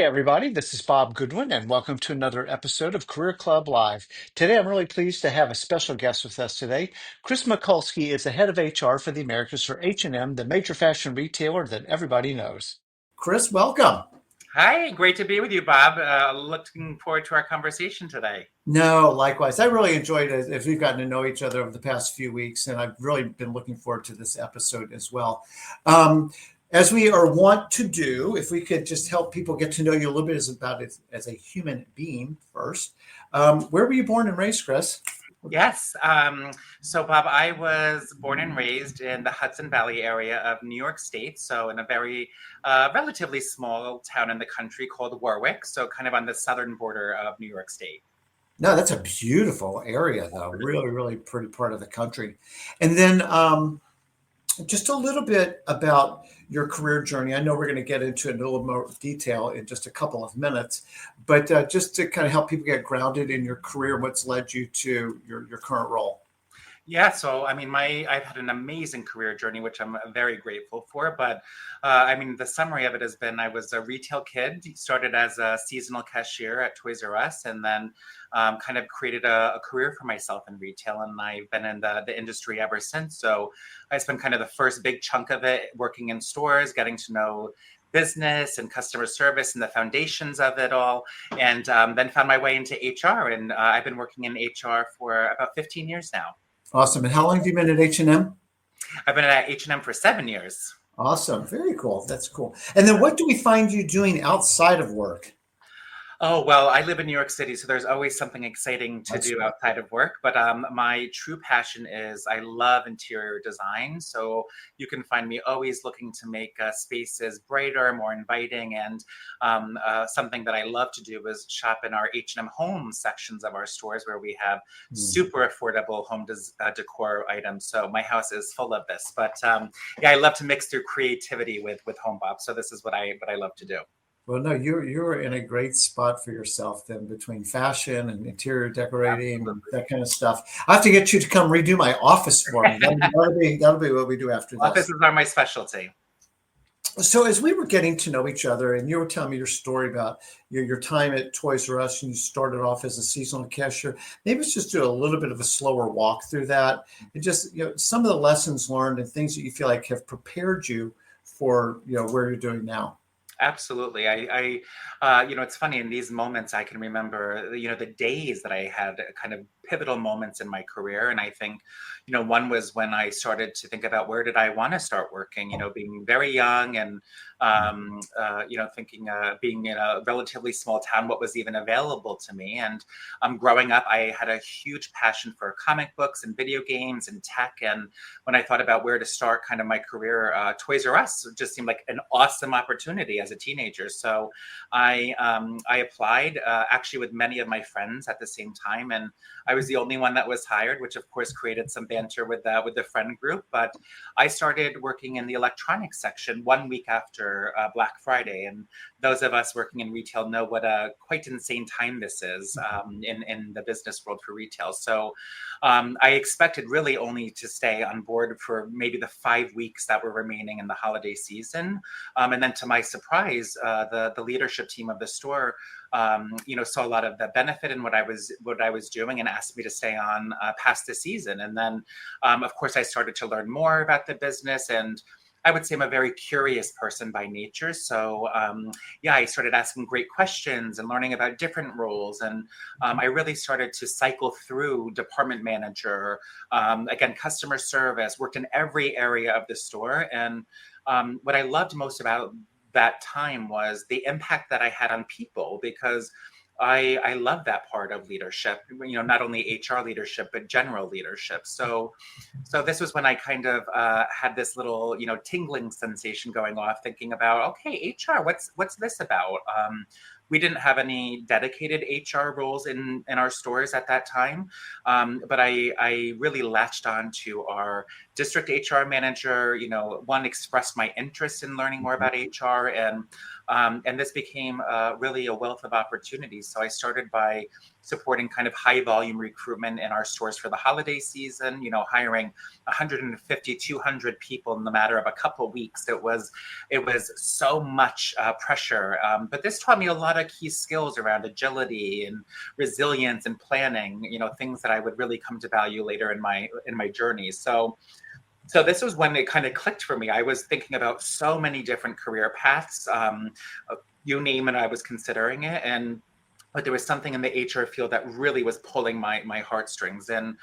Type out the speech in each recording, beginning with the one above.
everybody. This is Bob Goodwin, and welcome to another episode of Career Club Live. Today, I'm really pleased to have a special guest with us today. Chris Mikulski is the head of HR for the Americas for H&M, the major fashion retailer that everybody knows. Chris, welcome. Hi, great to be with you, Bob. Looking forward to our conversation today. No, likewise. I really enjoyed it as we've gotten to know each other over the past few weeks, and I've really been looking forward to this episode as well. As we are wont to do, if we could just help people get to know you a little bit as a human being first. Where were you born and raised, Chris? Yes. So, Bob, I was born and raised in the Hudson Valley area of New York State. So in a very relatively small town in the country called Warwick. So kind of on the southern border of New York State. No, that's a beautiful area, though. Really, really pretty part of the country. And then just a little bit about your career journey. I know we're going to get into it in a little more detail in just a couple of minutes, but just to kind of help people get grounded in your career, what's led you to your current role? Yeah, so I mean, I've had an amazing career journey, which I'm very grateful for. But I mean, the summary of it has been I was a retail kid, started as a seasonal cashier at Toys R Us, and then kind of created a career for myself in retail. And I've been in the industry ever since. So I spent kind of the first big chunk of it working in stores, getting to know business and customer service and the foundations of it all, and then found my way into HR. And I've been working in HR for about 15 years now. Awesome. And how long have you been at H&M? I've been at H&M for 7 years. Awesome. Very cool. That's cool. And then what do we find you doing outside of work? Oh, well, I live in New York City, so there's always something exciting to do outside of work. But my true passion is I love interior design. So you can find me always looking to make spaces brighter, more inviting. And something that I love to do is shop in our H&M home sections of our stores where we have super affordable home decor items. So my house is full of this. But yeah, I love to mix through creativity with home, Bob. So this is what I love to do. Well, no, you're in a great spot for yourself then between fashion and interior decorating and that kind of stuff. I have to get you to come redo my office for me. That'll be what we do after this. Offices are my specialty. So as we were getting to know each other and you were telling me your story about your time at Toys R Us and you started off as a seasonal cashier, maybe let's just do a little bit of a slower walk through that and just, some of the lessons learned and things that you feel like have prepared you for, where you're doing now. Absolutely. I it's funny in these moments, I can remember, the days that I had kind of pivotal moments in my career. And I think, one was when I started to think about where did I want to start working, being very young and, thinking being in a relatively small town, what was even available to me. And growing up, I had a huge passion for comic books and video games and tech. And when I thought about where to start kind of my career, Toys R Us just seemed like an awesome opportunity as a teenager. So I applied actually with many of my friends at the same time. And I was the only one that was hired, which of course created some banter with the friend group. But I started working in the electronics section 1 week after Black Friday. And those of us working in retail know what a quite insane time this is in the business world for retail. So I expected really only to stay on board for maybe the 5 weeks that were remaining in the holiday season. And then to my surprise, the leadership team of the store saw a lot of the benefit in what I was doing and asked me to stay on past the season. And then, of course, I started to learn more about the business. And I would say I'm a very curious person by nature. So I started asking great questions and learning about different roles. And I really started to cycle through department manager, again, customer service, worked in every area of the store. And what I loved most about that time was the impact that I had on people, because I love that part of leadership, not only HR leadership, but general leadership. So this was when I kind of had this little, tingling sensation going off, thinking about, okay, HR, what's this about? We didn't have any dedicated HR roles in our stores at that time. But I really latched on to our district HR manager, one, expressed my interest in learning more about HR. And And this became really a wealth of opportunities. So I started by supporting kind of high volume recruitment in our stores for the holiday season, hiring 150, 200 people in the matter of a couple of weeks. It was so much pressure. But this taught me a lot of key skills around agility and resilience and planning, things that I would really come to value later in my journey. So this was when it kind of clicked for me. I was thinking about so many different career paths. You name it, I was considering it. But there was something in the HR field that really was pulling my heartstrings. And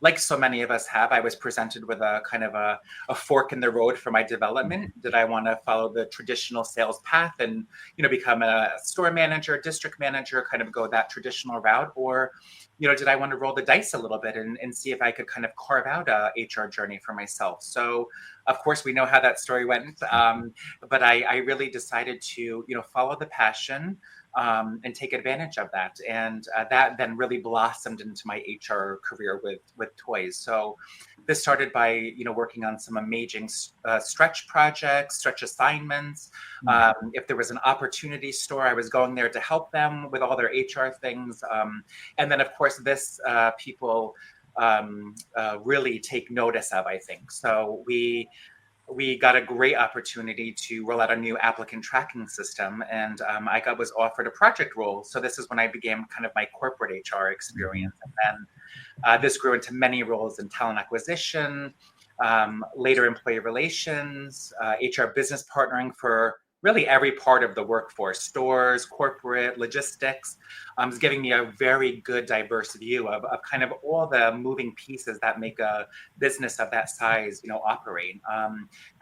like so many of us have, I was presented with a kind of a fork in the road for my development. Did I want to follow the traditional sales path and, become a store manager, district manager, kind of go that traditional route? Or, did I want to roll the dice a little bit and see if I could kind of carve out a HR journey for myself? So, of course, we know how that story went. But I really decided to, follow the passion, and take advantage of that. And that then really blossomed into my HR career with toys. So this started by, working on some amazing stretch projects, stretch assignments. If there was an opportunity store, I was going there to help them with all their HR things. And then, of course, this people really take notice of, I think. So we got a great opportunity to roll out a new applicant tracking system, and I was offered a project role. So this is when I began kind of my corporate HR experience. And then this grew into many roles in talent acquisition, later employee relations, HR business partnering for really every part of the workforce, stores, corporate, logistics. Is giving me a very good diverse view of kind of all the moving pieces that make a business of that size, operate.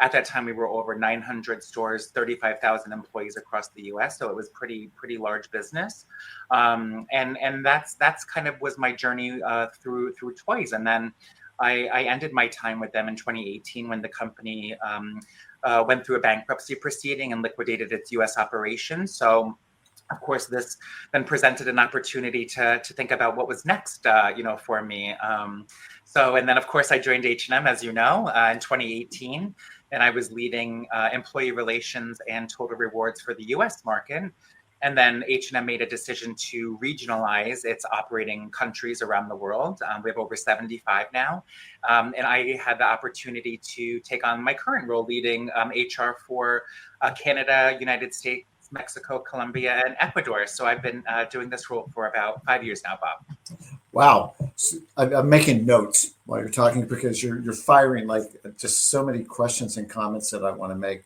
At that time, we were over 900 stores, 35,000 employees across the U.S. So it was pretty large business. And that's kind of was my journey through toys. And then I ended my time with them in 2018 when the company went through a bankruptcy proceeding and liquidated its U.S. operations. So, of course, this then presented an opportunity to think about what was next, for me. And then, of course, I joined H&M, as you know, in 2018, and I was leading employee relations and total rewards for the U.S. market. And then H&M made a decision to regionalize its operating countries around the world. We have over 75 now. And I had the opportunity to take on my current role leading HR for Canada, United States, Mexico, Colombia, and Ecuador. So I've been doing this role for about 5 years now, Bob. Wow. So I'm making notes while you're talking because you're firing like just so many questions and comments that I want to make.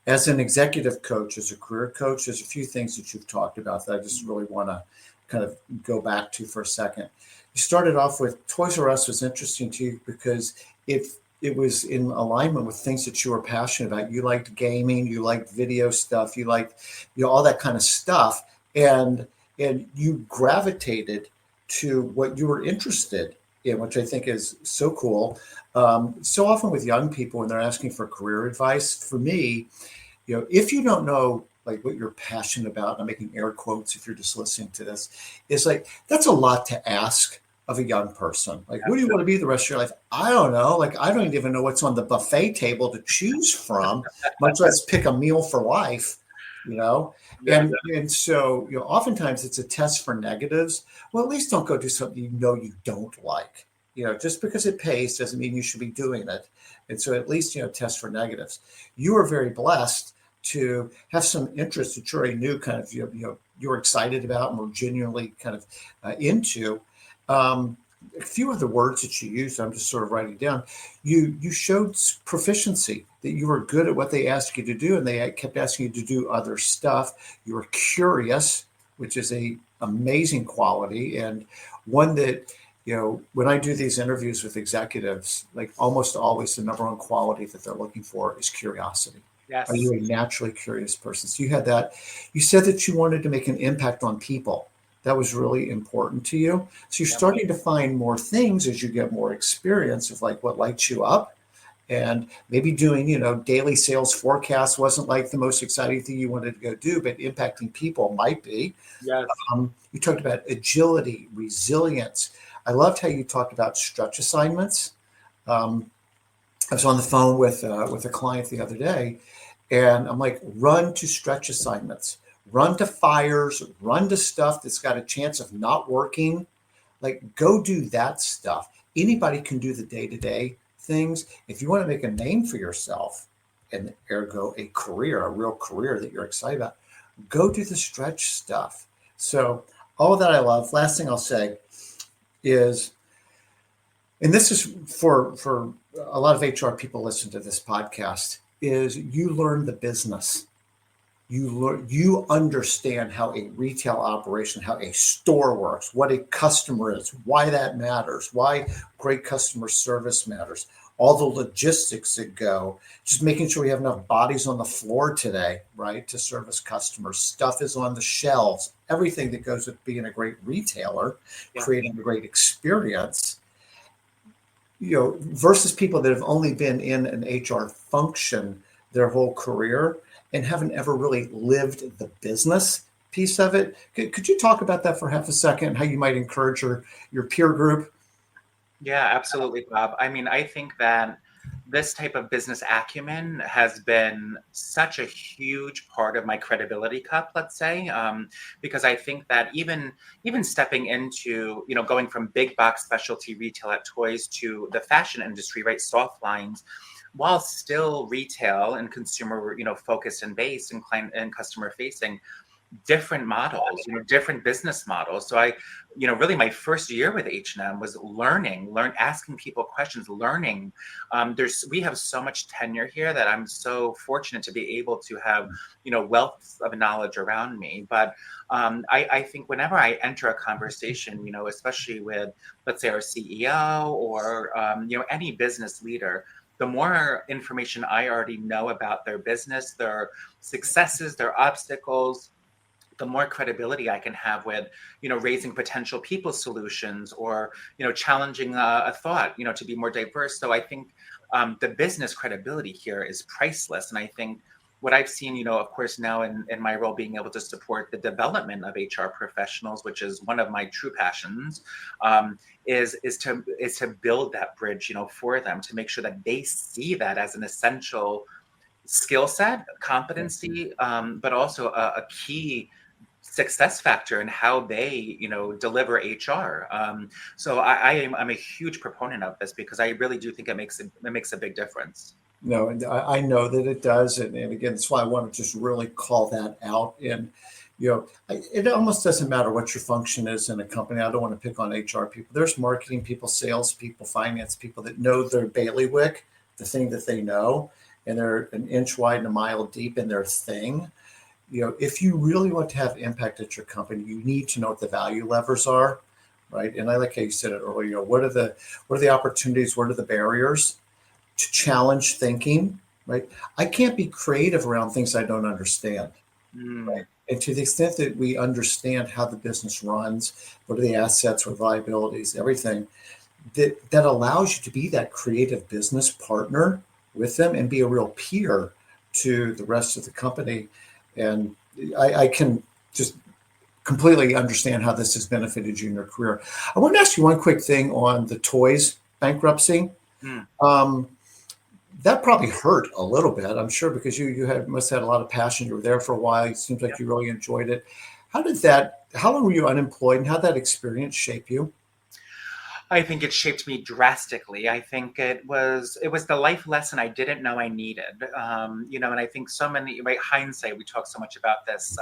As an executive coach, as a career coach, there's a few things that you've talked about that I just really want to kind of go back to for a second. You started off with Toys R Us was interesting to you because it was in alignment with things that you were passionate about. You liked gaming, you liked video stuff, you liked all that kind of stuff, and you gravitated to what you were interested in, which I think is so cool. So often with young people when they're asking for career advice, for me, if you don't know like what you're passionate about, and I'm making air quotes if you're just listening to this, is like that's a lot to ask of a young person. Like, what do you want to be the rest of your life? I don't know. Like, I don't even know what's on the buffet table to choose from, much less pick a meal for life, And so, oftentimes it's a test for negatives. Well, at least don't go do something you don't like. Just because it pays doesn't mean you should be doing it. And so at least, test for negatives. You are very blessed to have some interest that you already knew kind of, you're excited about and were genuinely kind of into. A few of the words that you used, I'm just sort of writing down. You showed proficiency, that you were good at what they asked you to do, and they kept asking you to do other stuff. You were curious, which is a amazing quality, and one that, when I do these interviews with executives, like almost always the number one quality that they're looking for is curiosity. Yes. Are you a naturally curious person? So you had that. You said that you wanted to make an impact on people. That was really important to you. So you're starting to find more things as you get more experience of like what lights you up. And maybe doing, daily sales forecasts wasn't like the most exciting thing you wanted to go do, but impacting people might be. Yes. You talked about agility, resilience. I loved how you talked about stretch assignments. I was on the phone with a client the other day, And I'm like, run to stretch assignments, run to fires, run to stuff that's got a chance of not working. Like, go do that stuff. Anybody can do the day-to-day things. If you want to make a name for yourself, and ergo a career, a real career that you're excited about, go do the stretch stuff. So all that I love. Last thing I'll say is, and this is for a lot of HR people listen to this podcast, is you learn the business. You understand how a retail operation, how a store works, what a customer is, why that matters, why great customer service matters, all the logistics that go, just making sure we have enough bodies on the floor today, right, to service customers. Stuff is on the shelves, everything that goes with being a great retailer, creating a great experience, versus people that have only been in an HR function their whole career and haven't ever really lived the business piece of it. Could you talk about that for half a second, how you might encourage your peer group? Yeah, absolutely, Bob. I mean, I think that this type of business acumen has been such a huge part of my credibility cup, let's say, because I think that even stepping into, going from big box specialty retail at toys to the fashion industry, right, soft lines, while still retail and consumer, focused and based and client and customer facing, different models, different business models. So really my first year with H&M was asking people questions, learning. We have so much tenure here that I'm so fortunate to be able to have, wealth of knowledge around me. But I think whenever I enter a conversation, especially with, let's say, our CEO or, any business leader, the more information I already know about their business, their successes, their obstacles, the more credibility I can have with, raising potential people solutions or, challenging a thought, to be more diverse. So I think the business credibility here is priceless. And I think what I've seen, of course, now in my role, being able to support the development of HR professionals, which is one of my true passions, is to build that bridge, for them, to make sure that they see that as an essential skill set, competency, but also a key success factor in how they, deliver HR. So I'm a huge proponent of this because I really do think it makes a big difference. No, and I know that it does, and again, that's why I want to just really call that out. And it almost doesn't matter what your function is in a company. I don't want to pick on HR people. There's marketing people, sales people, finance people that know their bailiwick, the thing that they know, and they're an inch wide and a mile deep in their thing. If you really want to have impact at your company, you need to know what the value levers are, right? And I like how you said it earlier. What are the opportunities? What are the barriers to challenge thinking, right? I can't be creative around things I don't understand, right? And to the extent that we understand how the business runs, what are the assets or liabilities, everything that allows you to be that creative business partner with them and be a real peer to the rest of the company. And I can just completely understand how this has benefited you in your career. I want to ask you one quick thing on the toys bankruptcy. That probably hurt a little bit, I'm sure, because you must have had a lot of passion. You were there for a while. It seems like you really enjoyed it. How long were you unemployed, and how did that experience shape you? I think it shaped me drastically. I think it was the life lesson I didn't know I needed. And I think so many, by hindsight, we talk so much about this,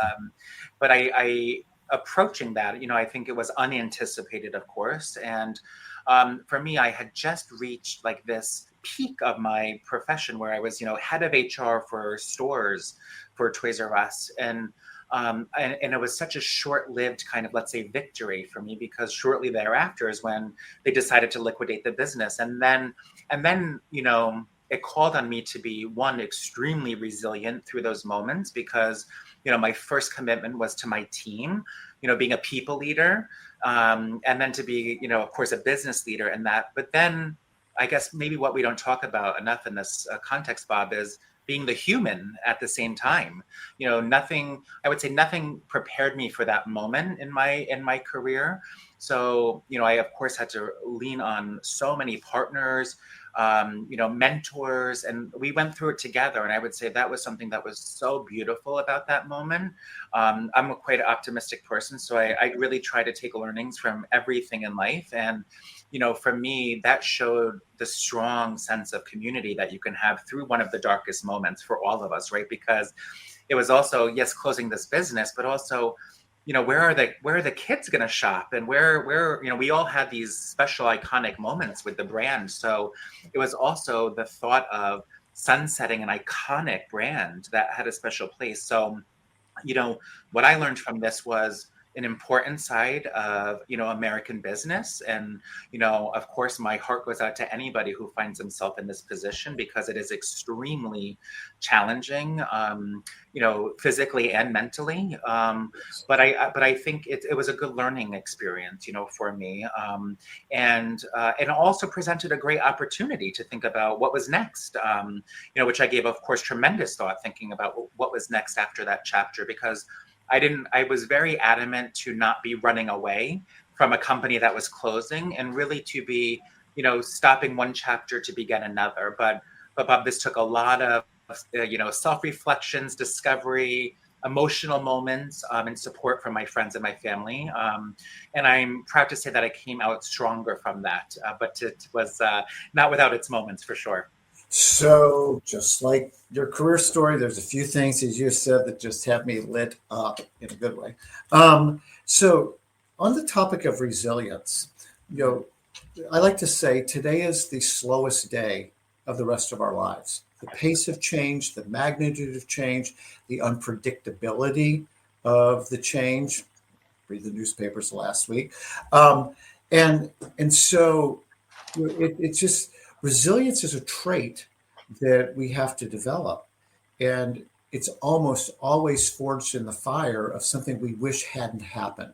but I approaching that, I think it was unanticipated, of course. And for me, I had just reached like this peak of my profession where I was, head of HR for stores for Toys R Us. And it was such a short-lived kind of, let's say, victory for me, because shortly thereafter is when they decided to liquidate the business. And then, it called on me to be, one, extremely resilient through those moments, because, my first commitment was to my team, being a people leader, and then to be, of course, a business leader in that. But then I guess maybe what we don't talk about enough in this context, Bob, is being the human at the same time. I would say nothing prepared me for that moment in my career. So, I of course had to lean on so many partners, mentors, and we went through it together. And I would say that was something that was so beautiful about that moment. I'm a quite optimistic person, so I really try to take learnings from everything in life. And, for me, that showed the strong sense of community that you can have through one of the darkest moments for all of us, right? Because it was also, yes, closing this business, but also, where are the kids going to shop, and where we all had these special iconic moments with the brand. So it was also the thought of sunsetting an iconic brand that had a special place. So what I learned from this was an important side of American business. And of course my heart goes out to anybody who finds himself in this position, because it is extremely challenging, physically and mentally. But I think it was a good learning experience, for me. And it also presented a great opportunity to think about what was next, which I gave, of course, tremendous thought, thinking about what was next after that chapter, because I was very adamant to not be running away from a company that was closing, and really to be, stopping one chapter to begin another. But Bob, this took a lot of, self-reflections, discovery, emotional moments, and support from my friends and my family. And I'm proud to say that I came out stronger from that, but it was not without its moments, for sure. So, just like your career story, there's a few things, as you said, that just have me lit up in a good way. So, on the topic of resilience, I like to say today is the slowest day of the rest of our lives. The pace of change, the magnitude of change, the unpredictability of the change. Read the newspapers last week, and so it's just, resilience is a trait that we have to develop, and it's almost always forged in the fire of something we wish hadn't happened,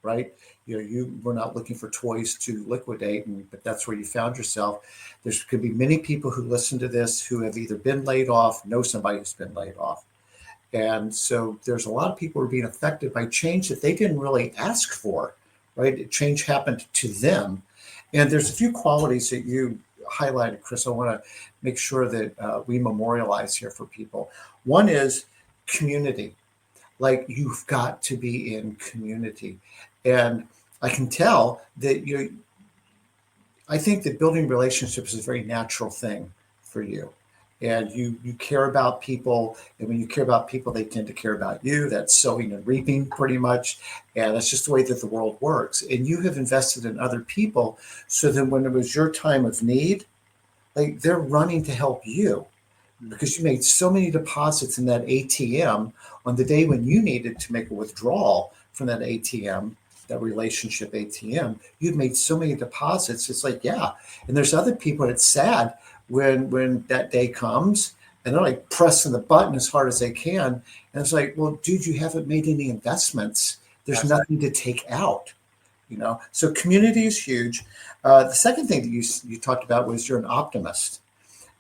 right? You were not looking for toys to liquidate, but that's where you found yourself. There could be many people who listen to this who have either been laid off, know somebody who's been laid off. And so there's a lot of people who are being affected by change that they didn't really ask for, right? Change happened to them. And there's a few qualities that you highlighted, Chris, I want to make sure that we memorialize here for people. One is community. Like, you've got to be in community. And I can tell that I think that building relationships is a very natural thing for you. And you care about people. And when you care about people, they tend to care about you. That's sowing and reaping, pretty much. And that's just the way that the world works. And you have invested in other people, so that when it was your time of need, like, they're running to help you, because you made so many deposits in that ATM on the day when you needed to make a withdrawal from that ATM, that relationship ATM. You'd made so many deposits. It's like, yeah. And there's other people, and it's sad when that day comes and they're like pressing the button as hard as they can. And it's like, well, dude, you haven't made any investments. There's nothing to take out, So community is huge. The second thing that you talked about was you're an optimist.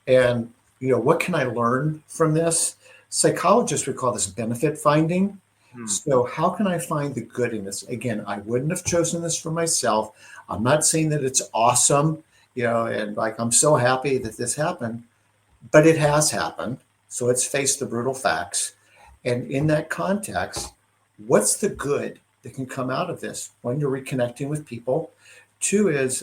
And, what can I learn from this? Psychologists would call this benefit finding. So how can I find the good in this? Again, I wouldn't have chosen this for myself. I'm not saying that it's awesome, and like, I'm so happy that this happened, but it has happened. So let's face the brutal facts. And in that context, what's the good that can come out of this? One, you're reconnecting with people. Two is,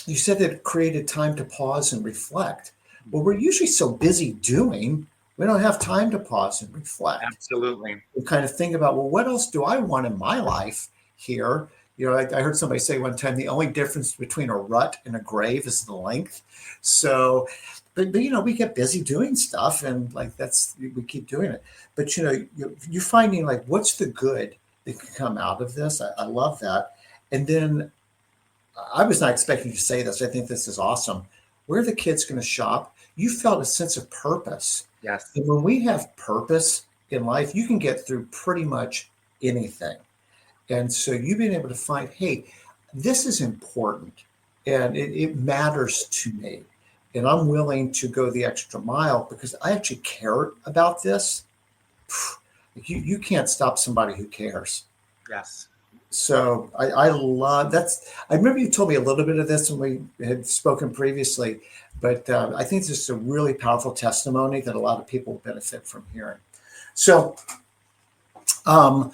you said that it created time to pause and reflect. Well, we're usually so busy doing, we don't have time to pause and reflect. Absolutely. We kind of think about, well, what else do I want in my life here? I heard somebody say one time, the only difference between a rut and a grave is the length. So, but we get busy doing stuff, and like, we keep doing it. But you're finding, like, what's the good that can come out of this? I love that. And then I was not expecting you to say this. I think this is awesome. Where are the kids going to shop? You felt a sense of purpose. Yes. And when we have purpose in life, you can get through pretty much anything. And so you've been able to find, hey, this is important, and it matters to me. And I'm willing to go the extra mile because I actually care about this. You can't stop somebody who cares. Yes. So I love that's. I remember you told me a little bit of this when we had spoken previously, but I think this is a really powerful testimony that a lot of people will benefit from hearing. So um,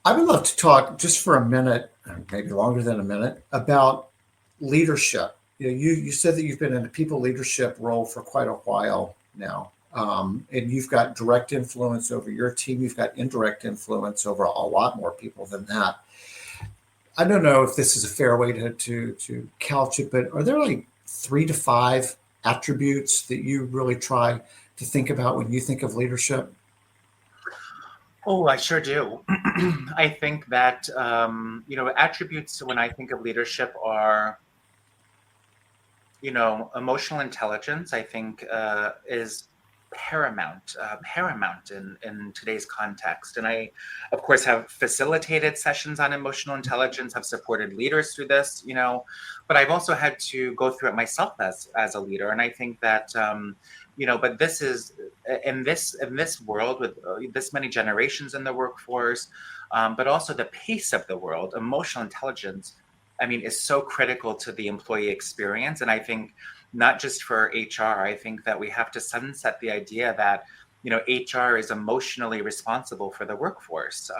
I would love to talk just for a minute, maybe longer than a minute, about leadership. You said that you've been in a people leadership role for quite a while now, and you've got direct influence over your team. You've got indirect influence over a lot more people than that. I don't know if this is a fair way to couch it, but are there like 3 to 5 attributes that you really try to think about when you think of leadership? Oh, I sure do. I think that, attributes when I think of leadership are, emotional intelligence, I think, is paramount in today's context. And I, of course, have facilitated sessions on emotional intelligence, have supported leaders through this, but I've also had to go through it myself as a leader. And I think that, but this is in this world with this many generations in the workforce, but also the pace of the world, emotional intelligence, I mean, is so critical to the employee experience. And I think not just for HR, I think that we have to sunset the idea that, HR is emotionally responsible for the workforce.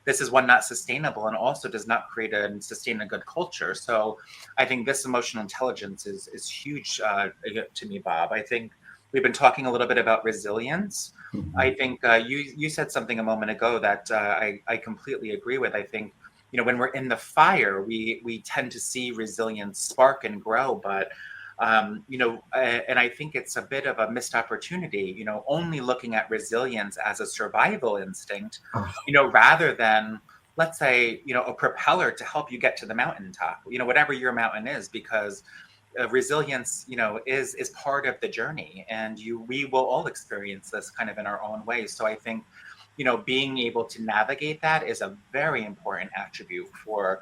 This is one, not sustainable, and also does not create and sustain a good culture. So I think this emotional intelligence is huge to me, Bob. I think we've been talking a little bit about resilience. Mhm. I think you said something a moment ago that I completely agree with. I think, when we're in the fire, we tend to see resilience spark and grow, but and I think it's a bit of a missed opportunity, only looking at resilience as a survival instinct, Ah, rather than, let's say, a propeller to help you get to the mountaintop, whatever your mountain is, because resilience, is part of the journey, and we will all experience this kind of in our own ways. So I think, being able to navigate that is a very important attribute for,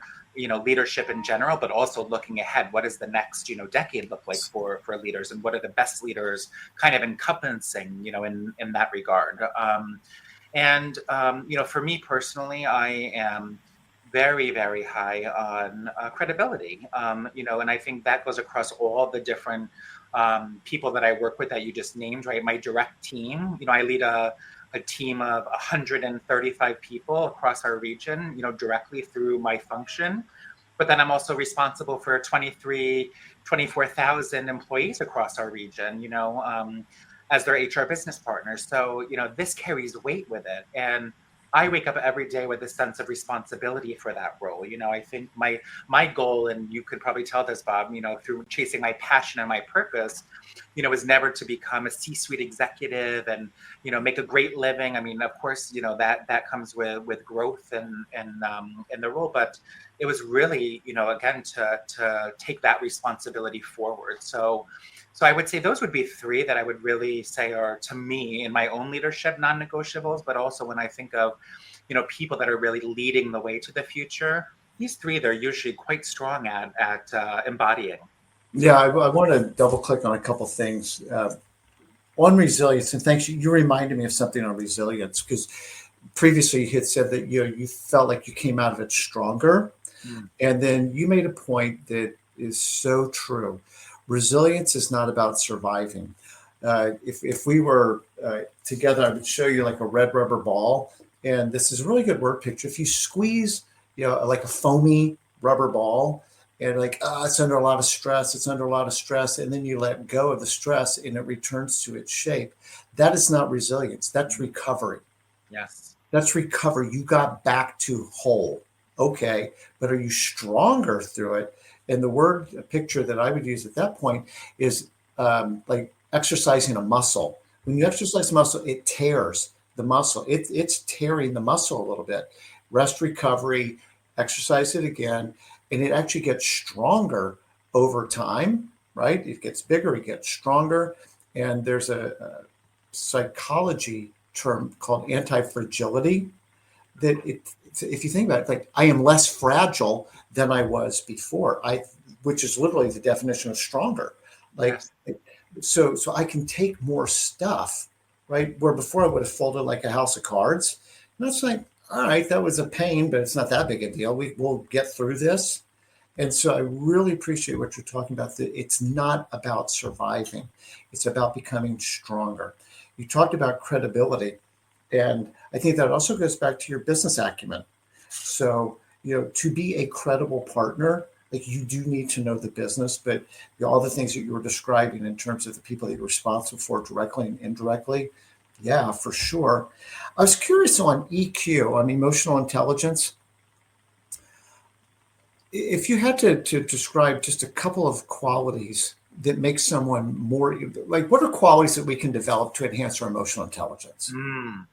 leadership in general, but also looking ahead. What does the next, decade look like for leaders, and what are the best leaders kind of encompassing, in that regard? For me personally, I am very, very high on credibility, and I think that goes across all the different people that I work with that you just named, right? My direct team, I lead a team of 135 people across our region, directly through my function. But then I'm also responsible for 24,000 employees across our region, as their HR business partners. So, this carries weight with it. And I wake up every day with a sense of responsibility for that role. I think my goal, and you could probably tell this, Bob, through chasing my passion and my purpose, is never to become a C-suite executive and, make a great living. I mean, of course, that comes with growth and the role, but it was really, again, to take that responsibility forward. So I would say those would be 3 that I would really say are, to me, in my own leadership, non-negotiables, but also when I think of, people that are really leading the way to the future, these 3, they're usually quite strong at embodying. yeah, I want to double click on a couple things on resilience, and thanks. You reminded me of something on resilience because previously you had said that you felt like you came out of it stronger, Mm. and then you made a point that is so true. Resilience is not about surviving. If we were together, I would show you like a red rubber ball, and this is a really good word picture. If you squeeze, like a foamy rubber ball, and like, it's under a lot of stress, it's under a lot of stress, and then you let go of the stress, and it returns to its shape. That is not resilience. That's recovery. Yes. That's recovery. You got back to whole. Okay, but are you stronger through it? And the word a picture that I would use at that point is like exercising a muscle. When you exercise a muscle, it tears the muscle. It's tearing the muscle a little bit. Rest, recovery, exercise it again, and it actually gets stronger over time, right? It gets bigger, it gets stronger. And there's a psychology term called anti-fragility that if you think about it, like I am less fragile than I was before. Which is literally the definition of stronger. Like, Yes. so I can take more stuff, right? Where before I would have folded like a house of cards. And that's like, all right, that was a pain, but it's not that big a deal. We'll get through this. And so I really appreciate what you're talking about. That it's not about surviving, it's about becoming stronger. You talked about credibility, and I think that also goes back to your business acumen. So, to be a credible partner, like you do need to know the business, but all the things that you were describing in terms of the people that you're responsible for directly and indirectly, yeah, for sure. I was curious on EQ, on emotional intelligence. If you had to describe just a couple of qualities that make someone more, like what are qualities that we can develop to enhance our emotional intelligence? Mm.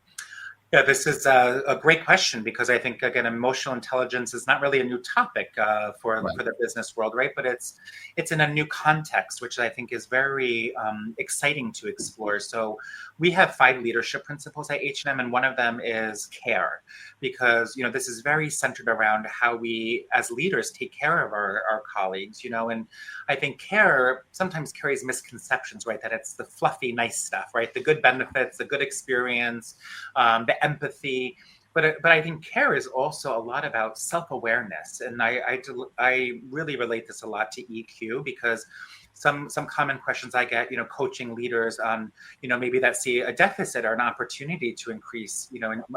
Yeah, this is a great question because I think again, emotional intelligence is not really a new topic Right. for the business world, right? But it's in a new context, which I think is very exciting to explore. So we have 5 leadership principles at H&M, and one of them is care, because this is very centered around how we as leaders take care of our colleagues, and I think care sometimes carries misconceptions, right? That it's the fluffy, nice stuff, right? The good benefits, the good experience, the empathy. But I think care is also a lot about self-awareness. And I really relate this a lot to EQ because some common questions I get, coaching leaders on, maybe that see a deficit or an opportunity to increase,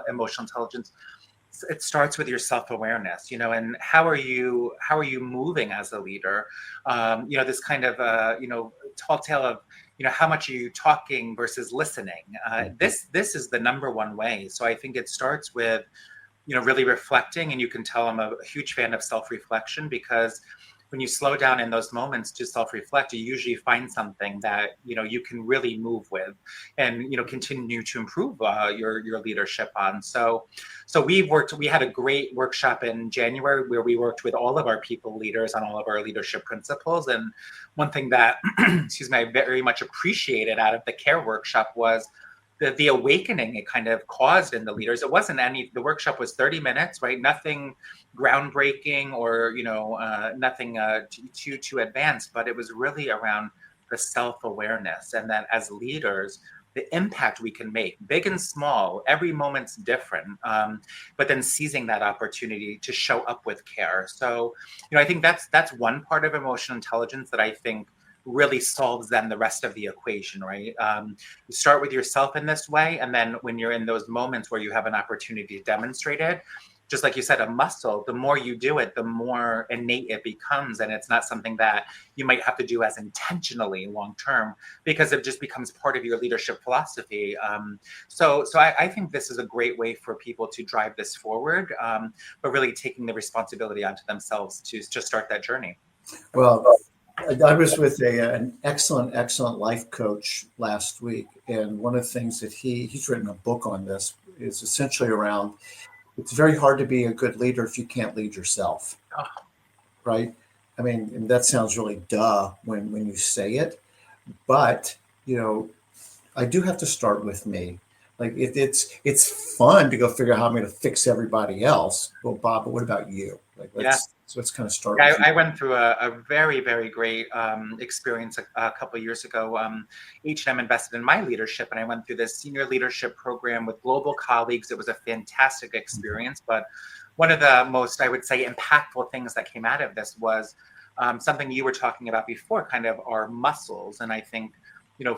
emotional intelligence. It starts with your self-awareness, and how are you moving as a leader? This kind of tall tale of how much are you talking versus listening. This is the number one way. So I think it starts with really reflecting, and you can tell I'm a huge fan of self-reflection because when you slow down in those moments to self-reflect, you usually find something that you can really move with, and continue to improve your leadership on. So we had a great workshop in January where we worked with all of our people leaders on all of our leadership principles. And one thing that excuse me, I very much appreciated out of the care workshop was the awakening it kind of caused in the leaders. It wasn't the workshop was 30 minutes, right? Nothing groundbreaking or, nothing too advanced, but it was really around the self-awareness. And that as leaders, the impact we can make, big and small, every moment's different, but then seizing that opportunity to show up with care. So, I think that's one part of emotional intelligence that I think really solves then the rest of the equation, right? You start with yourself in this way, and then when you're in those moments where you have an opportunity to demonstrate it, just like you said, a muscle, the more you do it, the more innate it becomes. And it's not something that you might have to do as intentionally long term because it just becomes part of your leadership philosophy. So I think this is a great way for people to drive this forward, but really taking the responsibility onto themselves to just start that journey. Well, I was with an excellent life coach last week, and one of the things that he's written a book on this is essentially around it's very hard to be a good leader if you can't lead yourself, Oh, right? I mean, and that sounds really duh when you say it, but I do have to start with me. Like it's fun to go figure out how I'm going to fix everybody else. Well, Bob, but what about you? Like yeah. let's kind of start Yeah, with you. I went through a very, very great experience a couple of years ago. H&M invested in my leadership, and I went through this senior leadership program with global colleagues. It was a fantastic experience. But one of the most, I would say, impactful things that came out of this was something you were talking about before, kind of our muscles. And I think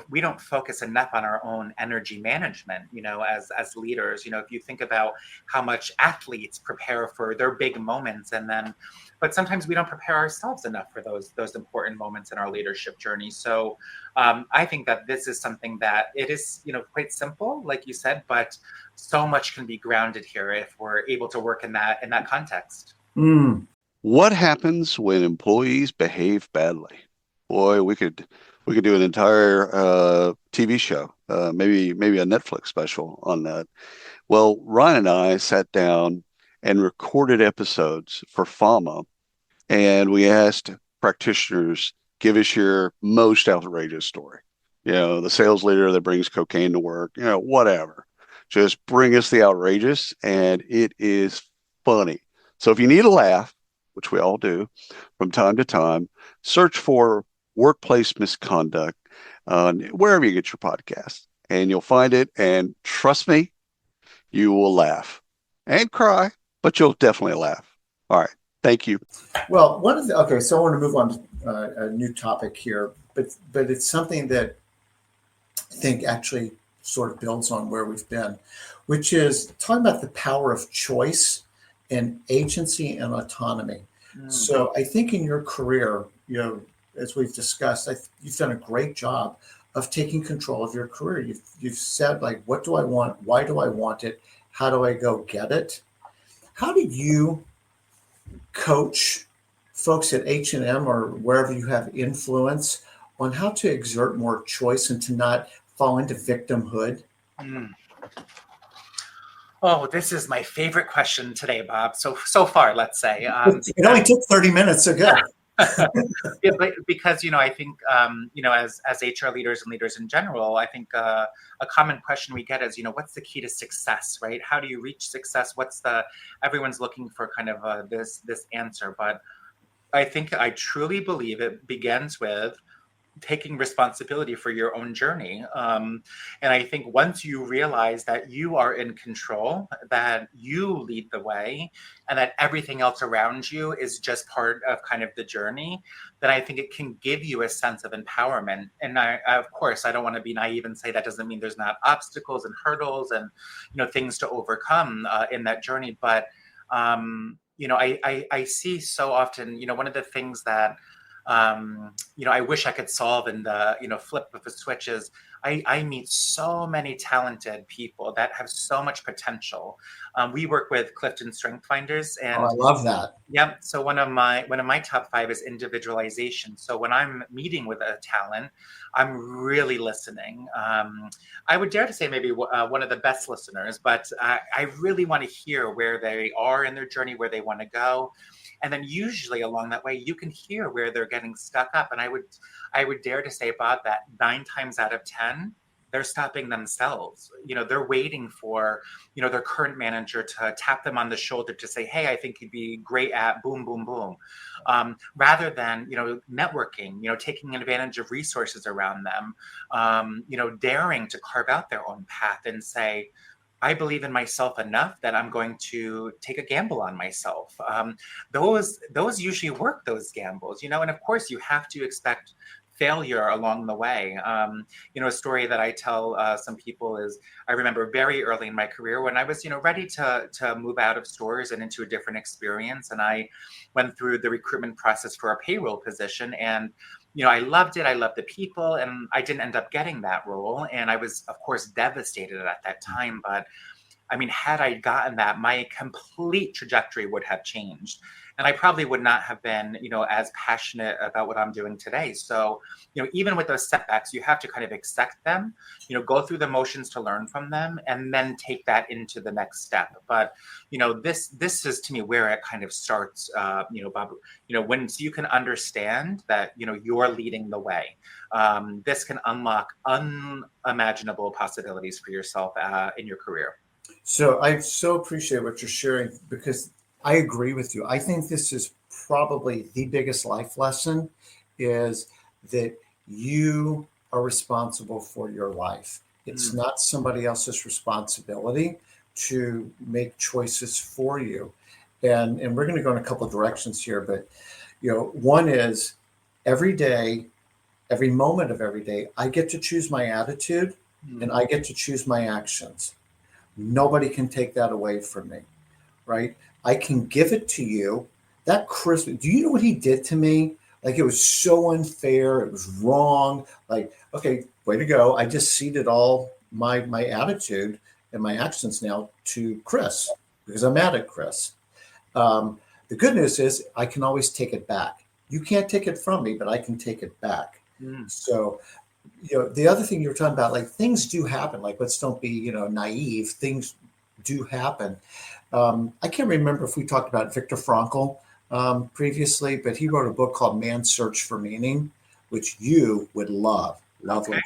we don't focus enough on our own energy management, as leaders. If you think about how much athletes prepare for their big moments, but sometimes we don't prepare ourselves enough for those important moments in our leadership journey. So I think that this is something that it is, quite simple, like you said, but so much can be grounded here if we're able to work in that context. Mm. What happens when employees behave badly? Boy, we could do an entire TV show, maybe a Netflix special on that. Well, Ryan and I sat down and recorded episodes for FAMA, and we asked practitioners, give us your most outrageous story. The sales leader that brings cocaine to work, whatever. Just bring us the outrageous, and it is funny. So if you need a laugh, which we all do from time to time, search for workplace misconduct wherever you get your podcast, and you'll find it. And trust me, you will laugh. and cry, but you'll definitely laugh. All right. Thank you. Well, okay, so I want to move on to a new topic here, but it's something that I think actually sort of builds on where we've been, which is talking about the power of choice and agency and autonomy. So I think in your career, as we've discussed, you've done a great job of taking control of your career. You've said, like, what do I want? Why do I want it? How do I go get it? How do you coach folks at H&M or wherever you have influence on how to exert more choice and to not fall into victimhood? Oh, this is my favorite question today, Bob. So far, let's say. It only took 30 minutes ago. Yeah, but because I think as HR leaders and leaders in general, I think a common question we get is what's the key to success, right? How do you reach success? Everyone's looking for kind of this answer, but I think I truly believe it begins with taking responsibility for your own journey. And I think once you realize that you are in control, that you lead the way, and that everything else around you is just part of kind of the journey, then I think it can give you a sense of empowerment. And of course, I don't want to be naive and say that doesn't mean there's not obstacles and hurdles and things to overcome in that journey. But I see so often, one of the things that I wish I could solve in the, flip of a switch is I meet so many talented people that have so much potential. We work with Clifton Strength Finders, and I love that. Yeah. So one of my top 5 is individualization. So when I'm meeting with a talent, I'm really listening. I would dare to say maybe one of the best listeners, but I really want to hear where they are in their journey, where they want to go. And then usually along that way, you can hear where they're getting stuck up. And I would dare to say, Bob, that 9 times out of 10, they're stopping themselves. They're waiting for, their current manager to tap them on the shoulder to say, hey, I think you'd be great at boom, boom, boom. Rather than, networking, taking advantage of resources around them, daring to carve out their own path and say, I believe in myself enough that I'm going to take a gamble on myself. Those usually work, those gambles, and of course you have to expect failure along the way. A story that I tell some people is I remember very early in my career when I was, ready to move out of stores and into a different experience. And I went through the recruitment process for a payroll position, and I loved it. I loved the people, and I didn't end up getting that role. And I was, of course, devastated at that time. But I mean, had I gotten that, my complete trajectory would have changed. And I probably would not have been, as passionate about what I'm doing today. So, even with those setbacks, you have to kind of accept them, go through the motions to learn from them, and then take that into the next step. But, this is to me where it kind of starts, Bob, when you can understand that, you're leading the way. This can unlock unimaginable possibilities for yourself in your career. So I so appreciate what you're sharing, because I agree with you. I think this is probably the biggest life lesson, is that you are responsible for your life. It's not somebody else's responsibility to make choices for you. And we're going to go in a couple of directions here, but one is every day, every moment of every day, I get to choose my attitude and I get to choose my actions. Nobody can take that away from me, right? I can give it to you. That Chris, do you know what he did to me? Like, it was so unfair. It was wrong. Like, okay, way to go. I just ceded all my attitude and my actions now to Chris because I'm mad at Chris. The good news is I can always take it back. You can't take it from me, but I can take it back. So, the other thing you were talking about, like, things do happen. Like, let's don't be, naive. Things do happen. I can't remember if we talked about Viktor Frankl previously, but he wrote a book called Man's Search for Meaning, which you would love. Okay.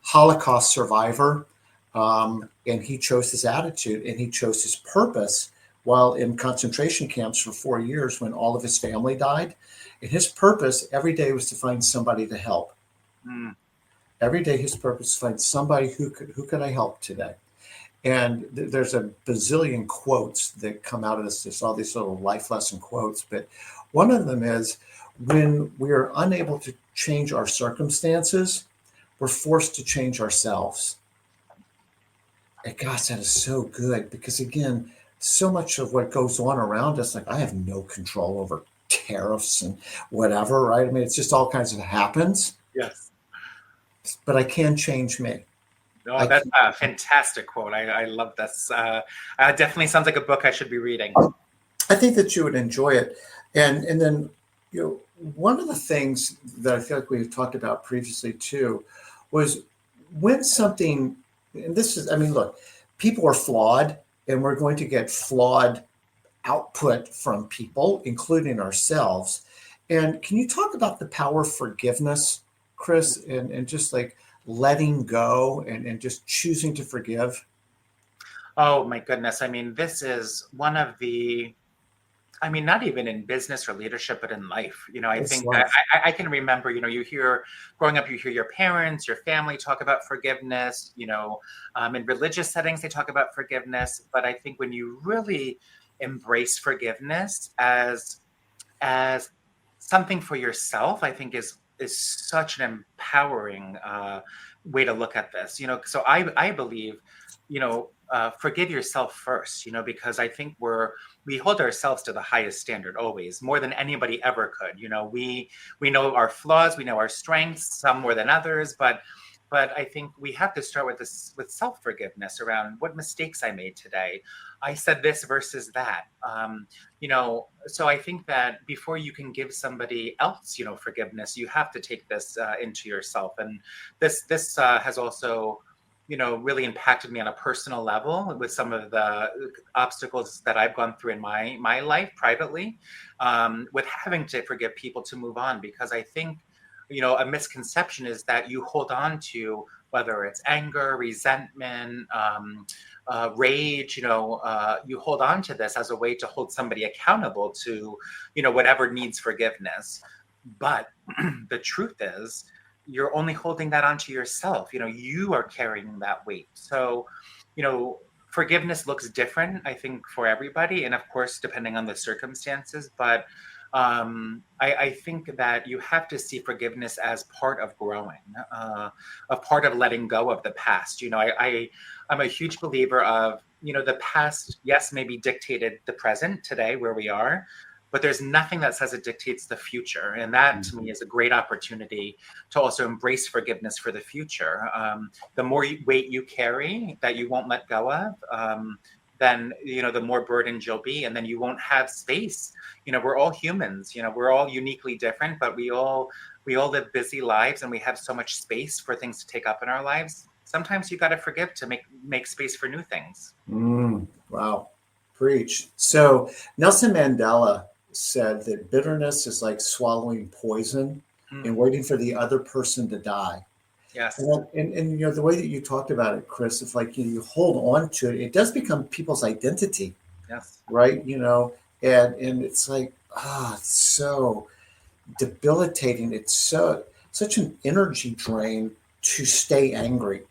Holocaust survivor. And he chose his attitude and he chose his purpose while in concentration camps for 4 years when all of his family died. And his purpose every day was to find somebody to help. Every day his purpose is to find somebody who could I help today. And there's a bazillion quotes that come out of this. There's all these little life lesson quotes, but one of them is, when we're unable to change our circumstances, we're forced to change ourselves. And gosh, that is so good, because again, so much of what goes on around us, like, I have no control over tariffs and whatever, right? I mean, it's just all kinds of happens, Yes. but I can change me. Oh, that's a fantastic quote. I love this. Definitely sounds like a book I should be reading. I think that you would enjoy it. And then, one of the things that I feel like we've talked about previously too was, when something, and this is, I mean, look, people are flawed, and we're going to get flawed output from people, including ourselves. And can you talk about the power of forgiveness, Chris, and just like letting go and just choosing to forgive? Oh my goodness. I mean, this is one of the, not even in business or leadership, but in life. I It's think that life. I can remember, growing up, you hear your parents, your family talk about forgiveness, in religious settings, they talk about forgiveness. But I think when you really embrace forgiveness as something for yourself, I think is such an empowering way to look at this. So I believe, forgive yourself first. Because I think we hold ourselves to the highest standard always, more than anybody ever could. We know our flaws, we know our strengths, some more than others, but I think we have to start with self-forgiveness around what mistakes I made today. I said this versus that. So I think that before you can give somebody else, forgiveness, you have to take this into yourself. And this has also, really impacted me on a personal level with some of the obstacles that I've gone through in my life privately, with having to forgive people to move on. Because I think, a misconception is that you hold on to, whether it's anger, resentment, rage, you hold on to this as a way to hold somebody accountable to, whatever needs forgiveness. But the truth is, you're only holding that onto yourself. You are carrying that weight. So, forgiveness looks different, I think, for everybody. And of course, depending on the circumstances. But I think that you have to see forgiveness as part of growing, a part of letting go of the past. I'm a huge believer of, the past, yes, maybe dictated the present today where we are, but there's nothing that says it dictates the future. And that to me is a great opportunity to also embrace forgiveness for the future. The more weight you carry that you won't let go of, then, the more burdened you'll be, and then you won't have space. We're all humans, we're all uniquely different, but we all live busy lives, and we have so much space for things to take up in our lives. Sometimes you got to forgive to make space for new things. Wow. Preach. So Nelson Mandela said that bitterness is like swallowing poison and waiting for the other person to die. Yes. And the way that you talked about it, Chris, it's like you hold on to it. It does become people's identity. Yes. Right. And it's like, it's so debilitating. It's such an energy drain to stay angry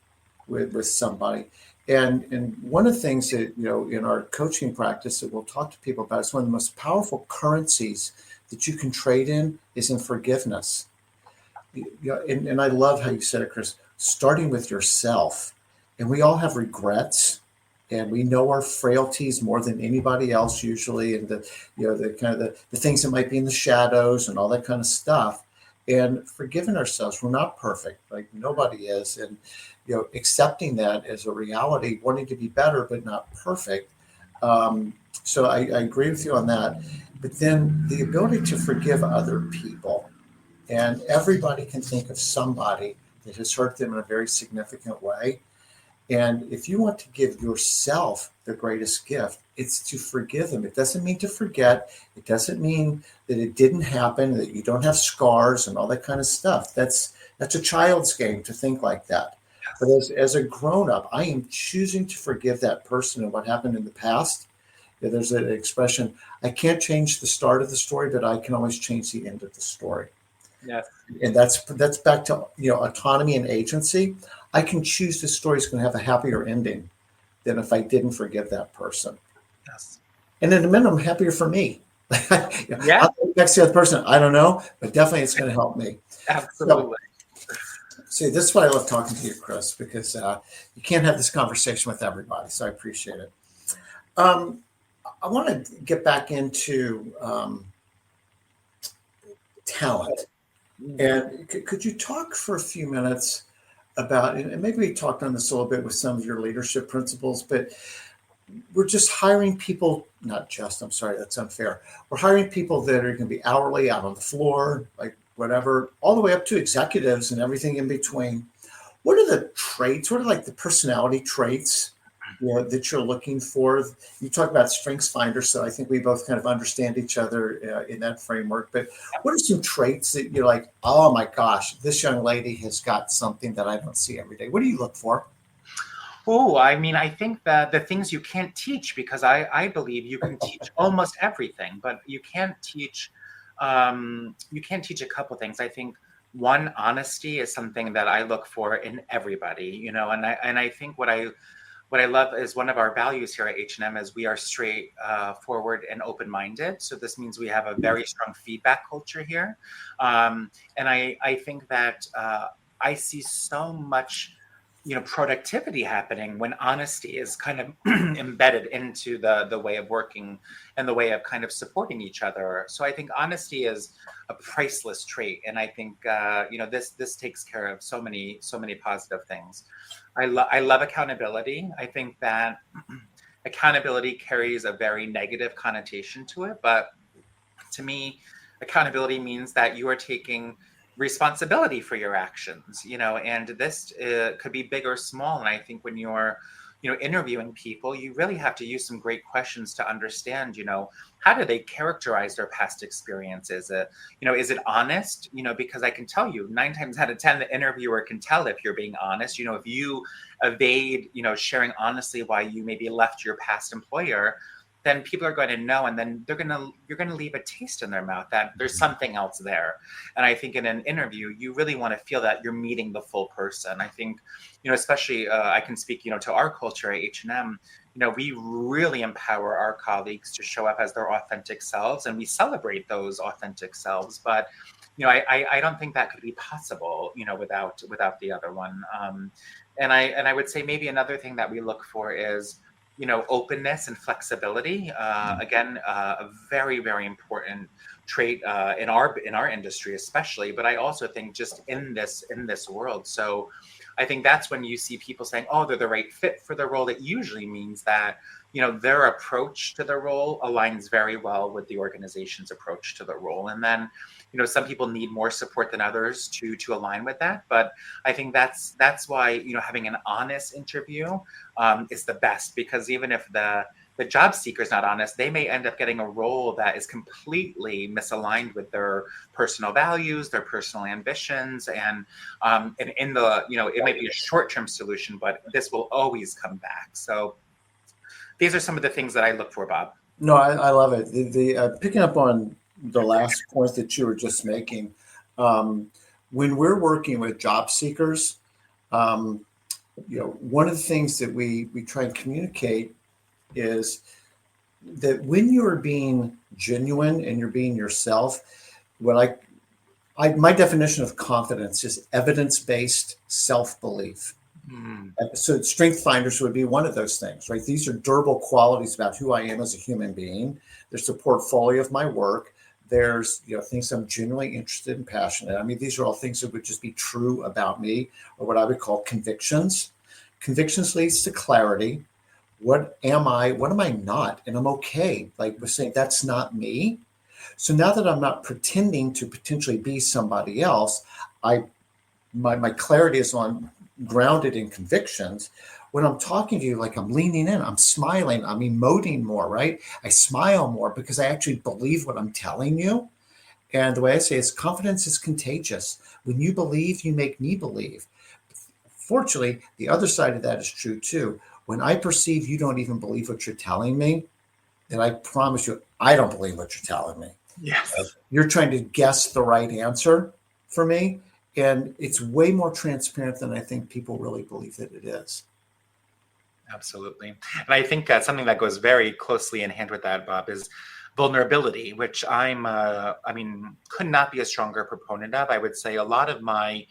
with somebody. And one of the things that, in our coaching practice that we'll talk to people about, is one of the most powerful currencies that you can trade in is in forgiveness. And I love how you said it, Chris, starting with yourself. And we all have regrets, and we know our frailties more than anybody else usually, and the kind of the things that might be in the shadows and all that kind of stuff. And forgiving ourselves, we're not perfect, like nobody is, and accepting that as a reality, wanting to be better but not perfect. So I agree with you on that. But then the ability to forgive other people, and everybody can think of somebody that has hurt them in a very significant way. And if you want to give yourself the greatest gift, it's to forgive them. It doesn't mean to forget. It doesn't mean that it didn't happen, that you don't have scars and all that kind of stuff. That's a child's game to think like that. But as a grown-up, I am choosing to forgive that person and what happened in the past. There's an expression, I can't change the start of the story, but I can always change the end of the story. Yes. And that's back to autonomy and agency. I can choose this story is going to have a happier ending than if I didn't forgive that person. Yes. And at a minimum, happier for me. Yeah, I'll text the other person. I don't know, but definitely it's going to help me. absolutely. See, this is why I love talking to you, Chris, because you can't have this conversation with everybody. So I appreciate it. I want to get back into talent. And could you talk for a few minutes about, and maybe we talked on this a little bit with some of your leadership principles, but we're just hiring people, not just, I'm sorry, that's unfair. We're hiring people that are going to be hourly, out on the floor, like whatever, all the way up to executives and everything in between. What are the traits? What are like the personality traits that you're looking for? You talk about strengths finder, so I think we both kind of understand each other in that framework. But what are some traits that you're like, oh my gosh, this young lady has got something that I don't see every day? What do you look for? Oh, I mean, I think that the things you can't teach, because I believe you can teach almost everything, but you can't teach a couple things. I think one, honesty is something that I look for in everybody, and I think what I love is one of our values here at H&M is we are straight forward and open-minded. So this means we have a very strong feedback culture here. And I think that I see so much productivity happening when honesty is kind of embedded into the way of working and the way of kind of supporting each other. So I think honesty is a priceless trait, and I think this takes care of so many positive things. I love accountability. I think that accountability carries a very negative connotation to it, but to me, accountability means that you are taking responsibility for your actions, and this could be big or small. And I think when you're, interviewing people, you really have to use some great questions to understand, how do they characterize their past experiences? Is it honest? Because I can tell you 9 times out of 10, the interviewer can tell if you're being honest. If you evade, sharing honestly why you maybe left your past employer, then people are going to know, and then you're going to leave a taste in their mouth that there's something else there. And I think in an interview, you really want to feel that you're meeting the full person. I think, especially I can speak, to our culture at H&M, we really empower our colleagues to show up as their authentic selves, and we celebrate those authentic selves. But, I don't think that could be possible, without the other one. And I would say maybe another thing that we look for is, openness and flexibility. Again, a very, very important trait in our industry, especially. But I also think just in this world. So I think that's when you see people saying, "Oh, they're the right fit for the role." It usually means that their approach to the role aligns very well with the organization's approach to the role. And then some people need more support than others to align with that. But I think that's why having an honest interview is the best, because even if the job seeker is not honest, they may end up getting a role that is completely misaligned with their personal values, their personal ambitions, and in the it might be a short-term solution, but this will always come back. So these are some of the things that I look for, Bob. No, I love it. The picking up on the last point that you were just making, when we're working with job seekers, one of the things that we try and communicate is that when you're being genuine and you're being yourself, what my definition of confidence is evidence-based self-belief. So strength finders would be one of those things, right? These are durable qualities about who I am as a human being. There's a portfolio of my work. There's things I'm genuinely interested and passionate. I mean, these are all things that would just be true about me, or what I would call convictions. Convictions leads to clarity. What am I? What am I not? And I'm okay. Like we're saying, that's not me. So now that I'm not pretending to potentially be somebody else, my clarity is grounded in convictions. When I'm talking to you, like I'm leaning in, I'm smiling, I'm emoting more, right? I smile more because I actually believe what I'm telling you. And the way I say it is, confidence is contagious. When you believe, you make me believe. Fortunately, the other side of that is true too. When I perceive you don't even believe what you're telling me, then I promise you, I don't believe what you're telling me. Yes. You're trying to guess the right answer for me. And it's way more transparent than I think people really believe that it is. Absolutely. And I think something that goes very closely in hand with that, Bob, is vulnerability, which I mean, could not be a stronger proponent of. I would say a lot of my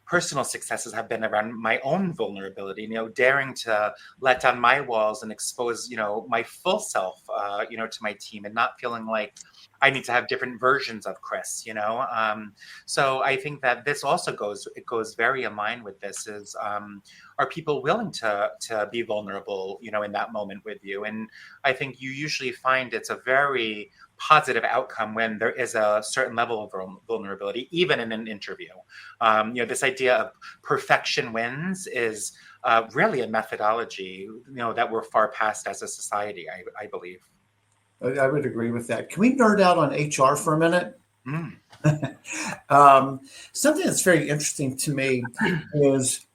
personal successes have been around my own vulnerability, daring to let down my walls and expose, my full self, to my team, and not feeling like I need to have different versions of Chris, so I think that this also goes very in line with this is, are people willing to be vulnerable, in that moment with you? And I think you usually find it's a very positive outcome when there is a certain level of vulnerability, even in an interview. This idea of perfection wins is really a methodology, that we're far past as a society, I believe. I would agree with that. Can we nerd out on HR for a minute? Mm. Something that's very interesting to me is,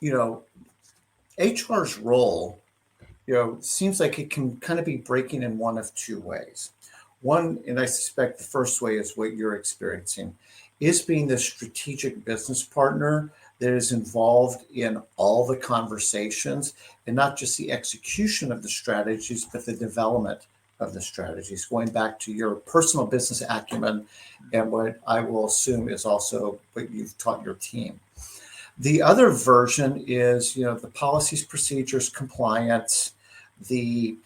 HR's role, seems like it can kind of be breaking in one of two ways. One, and I suspect the first way is what you're experiencing, is being the strategic business partner that is involved in all the conversations and not just the execution of the strategies, but the development of the strategies, going back to your personal business acumen and what I will assume is also what you've taught your team. The other version is, the policies, procedures, compliance, the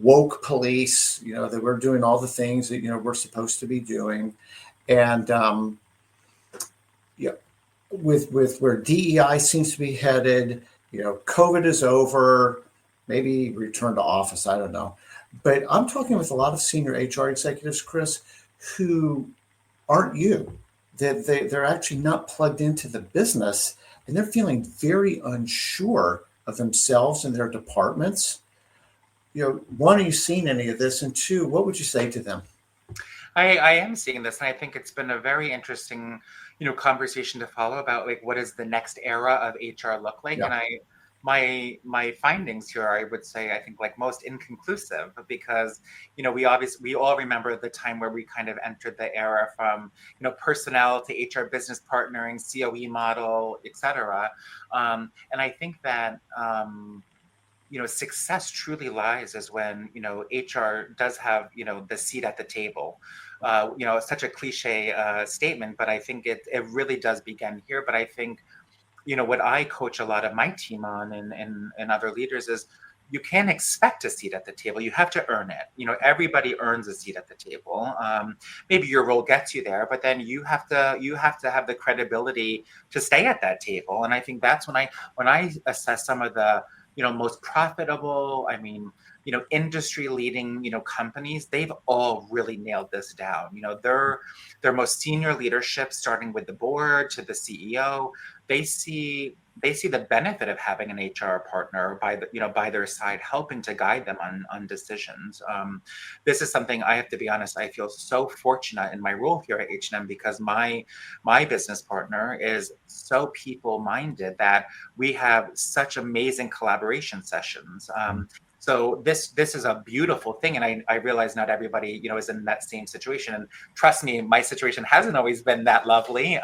woke police, that we're doing all the things that, we're supposed to be doing. And with where DEI seems to be headed, COVID is over, maybe return to office, I don't know. But I'm talking with a lot of senior HR executives, Chris, who aren't you. They're actually not plugged into the business, and they're feeling very unsure of themselves and their departments. One, are you seeing any of this? And two, what would you say to them? I am seeing this, and I think it's been a very interesting, conversation to follow about, like, what does the next era of HR look like? Yeah. And my findings here, I would say, I think, like most, inconclusive, because we all remember the time where we kind of entered the era from personnel to HR business partnering, COE model, etc. And I think that success truly lies is when HR does have the seat at the table. Such a cliche statement, but I think it really does begin here. But I think what I coach a lot of my team on and other leaders is, you can't expect a seat at the table. You have to earn it. Everybody earns a seat at the table. Maybe your role gets you there, but then you have to have the credibility to stay at that table. And I think that's when I assess some of the most profitable, industry leading, companies, they've all really nailed this down. Their most senior leadership, starting with the board to the CEO, they see the benefit of having an HR partner by their side, helping to guide them on decisions. This is something, I have to be honest, I feel so fortunate in my role here at H&M, because my business partner is so people minded that we have such amazing collaboration sessions. So this is a beautiful thing, and I realize not everybody is in that same situation. And trust me, my situation hasn't always been that lovely.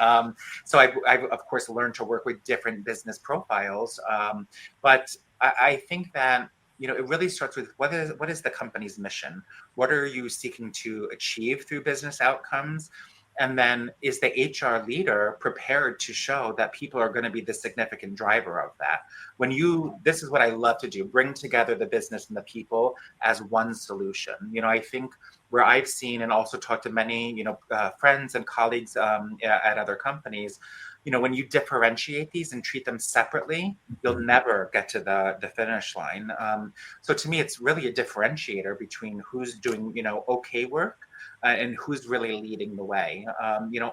So I've of course learned to work with different business profiles. But I think that it really starts with what is the company's mission? What are you seeking to achieve through business outcomes? And then, is the HR leader prepared to show that people are going to be the significant driver of that? This is what I love to do, bring together the business and the people as one solution. I think where I've seen and also talked to many, friends and colleagues at other companies, when you differentiate these and treat them separately, you'll never get to the finish line. So to me, it's really a differentiator between who's doing, okay work and who's really leading the way.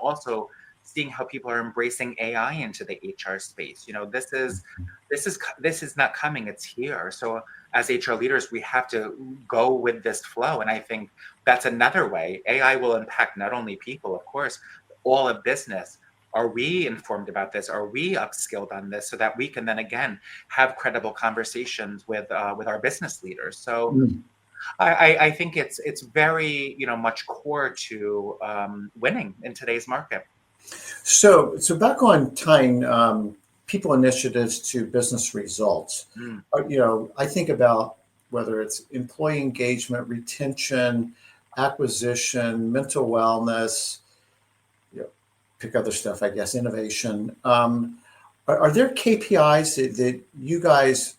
Also seeing how people are embracing AI into the HR space. This is not coming, it's here. So as HR leaders, we have to go with this flow. And I think that's another way. AI will impact not only people, of course, all of business. Are we informed about this? Are we upskilled on this, so that we can then again have credible conversations with our business leaders? So I think it's very much core to winning in today's market. So back on tying people initiatives to business results. I think about whether it's employee engagement, retention, acquisition, mental wellness, pick other stuff, I guess, innovation. Are there KPIs that you guys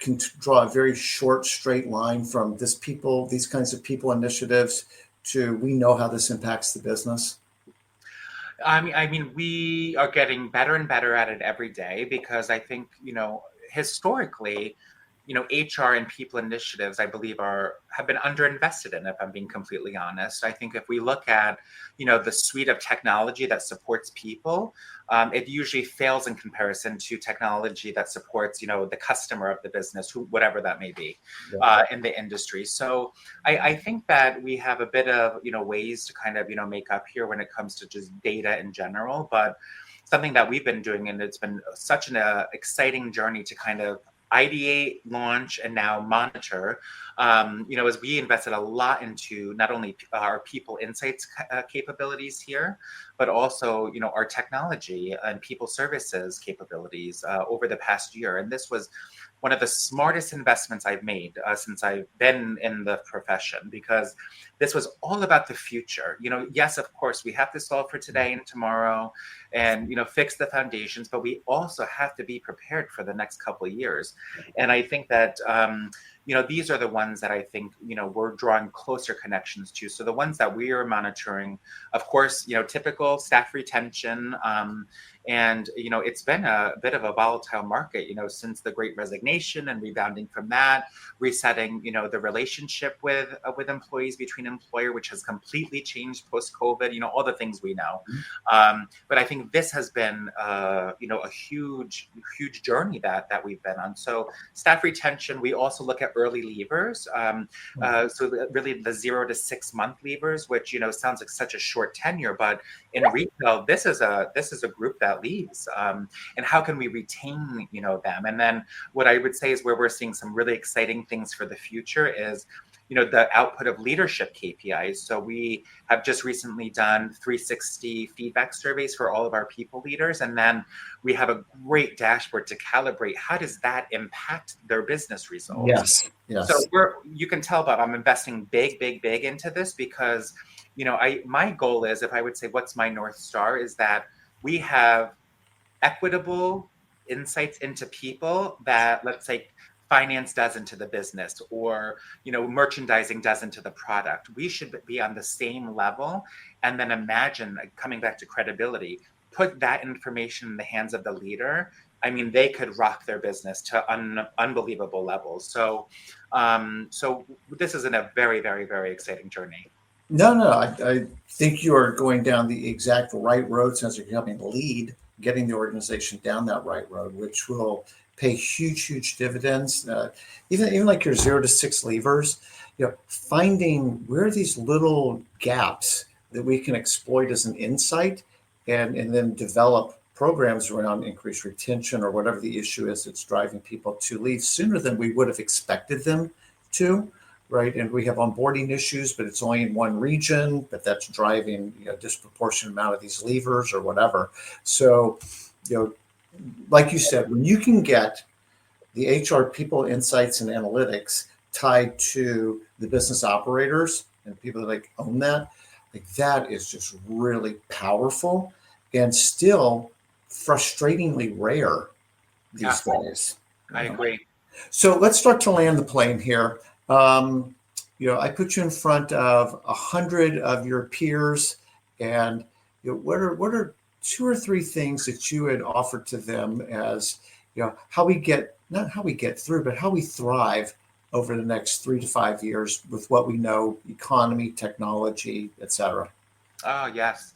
can draw a very short, straight line from these kinds of people initiatives to we know how this impacts the business? I mean, we are getting better and better at it every day because I think, historically, HR and people initiatives, I believe, have been underinvested in, if I'm being completely honest. I think if we look at, the suite of technology that supports people, it usually fails in comparison to technology that supports, the customer of the business, whatever that may be, in the industry. So I think that we have a bit of, ways to kind of, make up here when it comes to just data in general. But something that we've been doing, and it's been such an exciting journey to kind of ideate, launch, and now monitor, as we invested a lot into not only our people insights capabilities here, but also, our technology and people services capabilities over the past year. And this was one of the smartest investments I've made since I've been in the profession, because this was all about the future. Yes, of course, we have to solve for today and tomorrow and, fix the foundations, but we also have to be prepared for the next couple of years. And I think that, these are the ones that I think, we're drawing closer connections to. So the ones that we are monitoring, of course, typical staff retention, and, it's been a bit of a volatile market, since the Great Resignation and rebounding from that, resetting, the relationship with employees between employer, which has completely changed post-COVID, all the things we know. But I think this has been, a huge journey that we've been on. So staff retention, we also look at early leavers. So really the 0 to 6 month leavers, which, sounds like such a short tenure, but in retail, this is a group that leaves, and how can we retain them? And then what I would say is where we're seeing some really exciting things for the future is the output of leadership KPIs. So we have just recently done 360 feedback surveys for all of our people leaders, and then we have a great dashboard to calibrate how does that impact their business results. Yes. So you can tell, Bob, I'm investing big into this because my goal is, if I would say what's my North Star, is that we have equitable insights into people that, let's say, finance does into the business, or merchandising does into the product. We should be on the same level. And then imagine, coming back to credibility, put that information in the hands of the leader. I mean, they could rock their business to unbelievable levels. So this is a very, very, very exciting journey. No, I think you are going down the exact right road since you're helping lead, getting the organization down that right road, which will pay huge dividends. Even like your 0 to 6 levers, finding where are these little gaps that we can exploit as an insight, and then develop programs around increased retention or whatever the issue is that's driving people to leave sooner than we would have expected them to. Right. And we have onboarding issues, but it's only in one region, but that's driving a disproportionate amount of these levers or whatever. So, like you said, when you can get the HR people insights and analytics tied to the business operators and people that own that, that is just really powerful and still frustratingly rare these days. I agree. So let's start to land the plane here. I put you in front of 100 of your peers, and what are 2 or 3 things that you would offer to them as how we get, not how we get through, but how we thrive over the next 3 to 5 years with what we know, economy, technology, etc. Oh, yes.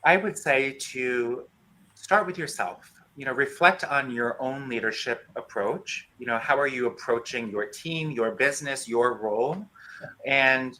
I would say to start with yourself. Reflect on your own leadership approach. How are you approaching your team, your business, your role? And,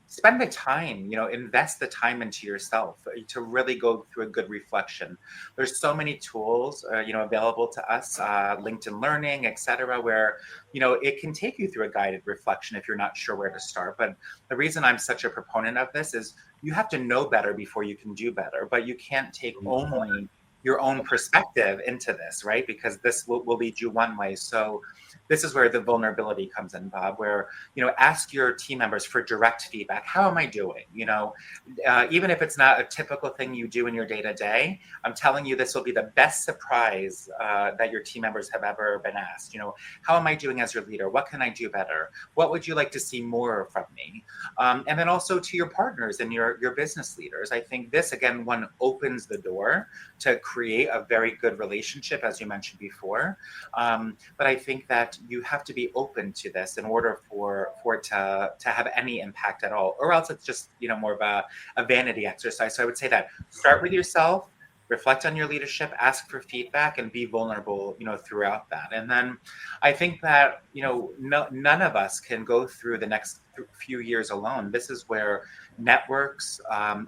spend the time, invest the time into yourself to really go through a good reflection. There's so many tools, available to us, LinkedIn Learning, et cetera, where, it can take you through a guided reflection if you're not sure where to start. But the reason I'm such a proponent of this is you have to know better before you can do better, but you can't take only your own perspective into this, right? Because this will lead you one way. So this is where the vulnerability comes in, Bob, where, ask your team members for direct feedback. How am I doing? Even if it's not a typical thing you do in your day to day, I'm telling you, this will be the best surprise that your team members have ever been asked. How am I doing as your leader? What can I do better? What would you like to see more from me? And then also to your partners and your business leaders. I think this, again, one opens the door to create a very good relationship, as you mentioned before. But I think that you have to be open to this in order for it to have any impact at all, or else it's just, more of a vanity exercise. So I would say that start with yourself, reflect on your leadership, ask for feedback, and be vulnerable, throughout that. And then I think that, none of us can go through the next few years alone. This is where networks,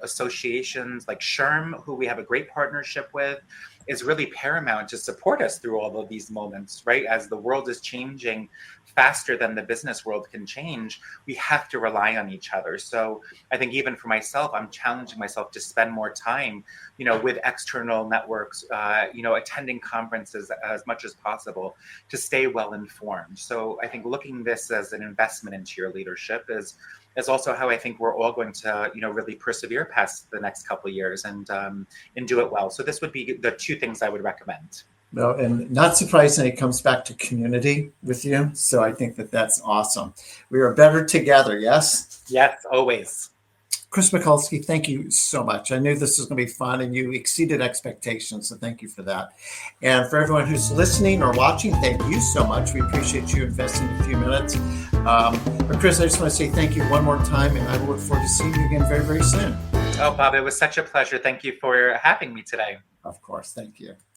associations like SHRM, who we have a great partnership with, is really paramount to support us through all of these moments, right? As the world is changing faster than the business world can change, we have to rely on each other. So I think even for myself, I'm challenging myself to spend more time, with external networks, attending conferences as much as possible to stay well informed. So I think looking this as an investment into your leadership is also how I think we're all going to, really persevere past the next couple of years and do it well. So this would be the two things I would recommend. No, and not surprisingly, it comes back to community with you. So I think that that's awesome. We are better together. Yes. Yes, always. Chris Mikulski, thank you so much. I knew this was going to be fun, and you exceeded expectations, so thank you for that. And for everyone who's listening or watching, thank you so much. We appreciate you investing a few minutes. But Chris, I just want to say thank you one more time, and I look forward to seeing you again very, very soon. Oh, Bob, it was such a pleasure. Thank you for having me today. Of course. Thank you.